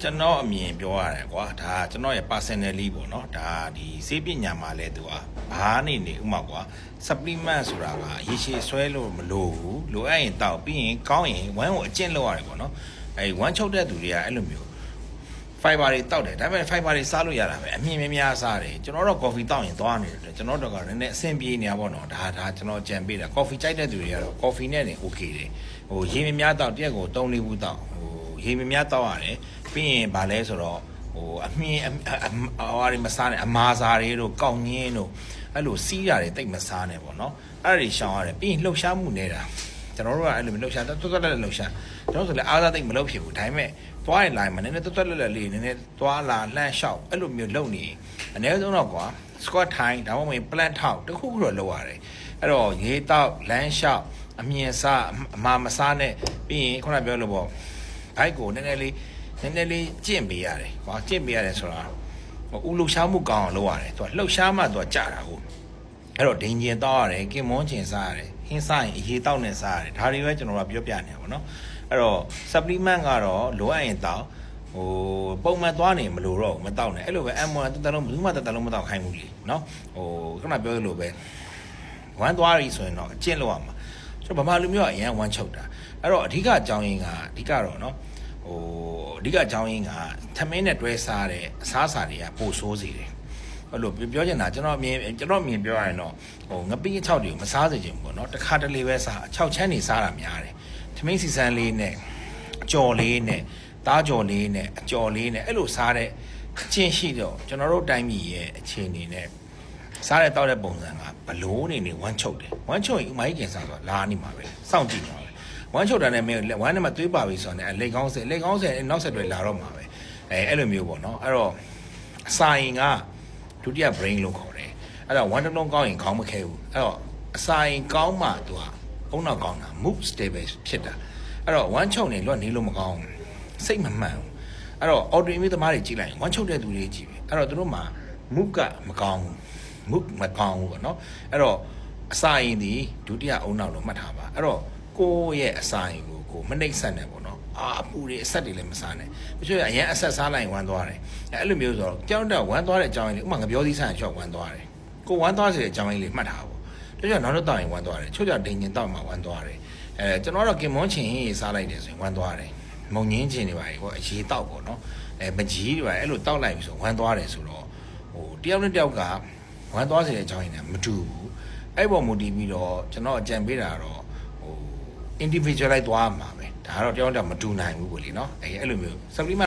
ကျွန်တော်အမြင်ပြောရတယ်ကွာဒါကျွန်တော်ရဲ့ personally ပေါ့နော်ဒါဒီစေးပညာမှာလဲသူကဘာနေဥမာကွာ supplement ဆိုတာကရေရှည်ဆွဲလို့မလို့ဘူးလိုအပ်ရင်တောက်ပြီးရင်ကောင်းရင်ဝမ်းကိုအကျင့်လောက်ရတယ်ပေါ့နော်ဝမ်းချုပ်တဲ့သူတွေကအဲ့လိုမျိုး fiber တွေတောက်တယ်ဒါပေမဲ့ fiber တွေစားလို့ရတာပဲအမြင်များစားတယ်ကျွန်တော်တော့ coffee တောက်ရင်သွားနေတယ်ကျွန်တော်တော့ကလည်းနည်းအဆင်ပြေနေတာပေါ့နော်ဒါကျွန်တော်ကြံပေးတာ coffee ကြိုက်တဲ့သူတွေကတော့ coffee နဲ့နေ okay တယ်ရေများတောက်တရက်ကို3-4ဘူးတောက်ရေများတောက်ရတယ်ပြီးရင်ဗာလဲဆိုတော့အမြင်ဟာတွေမစားနဲ့အမာစာတွေတို့ကောက်ညင်းတို့အဲ့လိုစီးတာတွေတိတ်မစားနဲ့ပေါ့နော်အဲ့ဒါတွေရှောင်ရတယ်ပြီးရင်လှုပ်ရှားမှုနေတာကျွန်တော်တို့ကအဲ့လိုလှုပ်ရှားတွတ်လှုပ်ရှားကျွန်တော်ဆိုလည်းအားစားတိတ်မလုပ်ဖြစ်ဘူးဒါပေမဲ့သွားရင်လိုက်မနည်းနည်းတွတ်လေးနည်းနည်းသွားလာလှမ်းလျှောက်အဲ့လိုမျိုးလုပ်နေအနည်းဆုံးတော့ကွာ squat ထိုင်ဒါမှမဟုတ် plant ထောက်တခုခုတော့လုပ်ရတယ်အဲ့တော့ရေတောက်လမ်းလျှောက်အမြင်စားအမာမစားနဲ့ပြီးရင်ခုနပြောလို့ပေါ့ဘိုက်ကိုနည်းနည်းလေးကျင့်ပေးရတယ်ကွာကျင့်ပေးရတယ်ဆိုတာဥလှရှားမှုကောင်းအောင်လုပ်ရတယ်သူကလှုပ်ရှားမှသူကကြာတာကိုအဲ့တော့ဒိန်ကျင်တောက်ရတယ်ကင်မွန်းကျင်စားရတယ်ဟင်းစားရင်အရေးတောက်နဲ့စားရတယ်ဒါတွေပဲကျွန်တော်တို့ပြောပြနေတာပေါ့နော်အဲ့တော့ supplement ကတော့လိုအပ်ရင်တောက်ပုံမှန်သွားနေမလို့တော့မတောက်နဲ့အဲ့လိုပဲ M1 တလုံးဘူးမှတလုံးမတောက်ခိုင်းဘူးလေနော်ခုနပြောသလိုပဲဝမ်းသွားပြီဆိုရင်တော့အကျင့်လောက်ရမှာကျွန်တော်ဗမာလူမျိုးကအရင်ဝမ်းချုပ်တာအဲ့တော့အဓိကအကြောင်းရင်းကအဓိကတော့နော်အဓိကအကြောင်းရင်းကသမင်းနဲ့တွဲစားတဲ့အစားအစာတွေကပိုဆိုးစေတယ်အဲ့လိုပြောချင်တာကျွန်တော်အမြင်ပြောရရင်တော့ငပိအချောက်တွေကိုမစားစေချင်ဘူးပေါ့နော်တစ်ခါတလေပဲစားအချောက်ချမ်းနေစားတာများတယ်သမင်းစီစမ်းလေးနဲ့အကြော်လေးနဲ့သားကြော်လေးနဲ့အကြော်လေးနဲ့အဲ့လိုစားတဲ့အချင်းရှိတော့ကျွန်တော်တို့တိုင်းပြည်ရဲ့အခြေအနေနဲ့စားတဲ့တောက်တဲ့ပုံစံကဘလို့နေဝမ်းချုပ်တယ်ဝမ်းချုပ်ရင်ဥမာကြီးကင်စားဆိုတာလာနေမှာပဲစောင့်ကြည့်ပါပဲဝမ်းချုပ်တာနဲ့မင်းဝမ်းထဲမှာသွေးပါပြီဆိုတော့လက်ကောင်းဆက်နောက်ဆက်တွေလာတော့မှာပဲအဲ့လိုမျိုးပေါ့နော်အဲ့တော့အစာရင်ကဒုတိယ brain လို့ခေါ်တယ်အဲ့တော့ဝမ်းတစ်လုံးကောင်းရင်ခေါင်းမခဲဘူးအဲ့တော့အစာရင်ကောင်းမှသူကအုံနောက်ကောင်းတာ mood stable ဖြစ်တာအဲ့တော့ဝမ်းချုပ်နေလို့နေလို့မကောင်းစိတ်မမှန်ဘူးအဲ့တော့ autoimmune သမားတွေကြည့်လိုက်ဝမ်းချုပ်တဲ့သူတွေကြည့်ပဲအဲ့တော့သူတို့မှာ mood ကမကောင်းဘူးmood မကောင်းဘူးပေါ့နော်အဲ့တော့အစာရင်ဒီဒုတိယအုံနောက်လို့မှတ်ထားပါအဲ့တော့ကိုယ့်ရဲ့အစာရင်ကိုမနှိမ့်ဆက်နဲ့ပေါ့နော်အပူတွေအဆက်တွေလည်းမစားနဲ့တချို့ကအရင်အဆက်စားလိုက်ဝမ်းသွားတယ်အဲ့လိုမျိုးဆိုတော့ကြောက်တော့ဝမ်းသွားတဲ့အကြောင်းရင်းဥမာငပြောသီးဆိုင်ချောက်ဝမ်းသွားတယ်ကိုဝမ်းသွားစေတဲ့အကြောင်းရင်းလေးမှတ်ထားပါတချို့ကနောက်တော့တောက်ရင်ဝမ်းသွားတယ်ချို့ကဒိန်ကျင်တောက်မှဝမ်းသွားတယ်ကျွန်တော်တော့ကင်မွန်းချင်ရေးစားလိုက်တယ်ဆိုရင်ဝမ်းသွားတယ်မုံငင်းချင်တွေပါပေါ့အရေးတောက်ပေါ့နော်မကြီးတွေပါအဲ့လိုတောက်လိုက်ပြီဆိုဝမ်းသွားတယ်ဆိုတော့တယောက်နဲ့တယောက်ကဝမ်းသွားစေတဲ့အကြောင်းရင်းနဲ့မတူဘူးအဲ့ပေါ်မူတည်ပြီးတော့ကျွန်တော်အကြံပေးတာတော့individual လိုက်သွားမှာပဲဒါကတော့တယောက်တယောက်မတူနိုင်ဘူးပေါ့လေနော်အဲ့လိုမျိုး supplement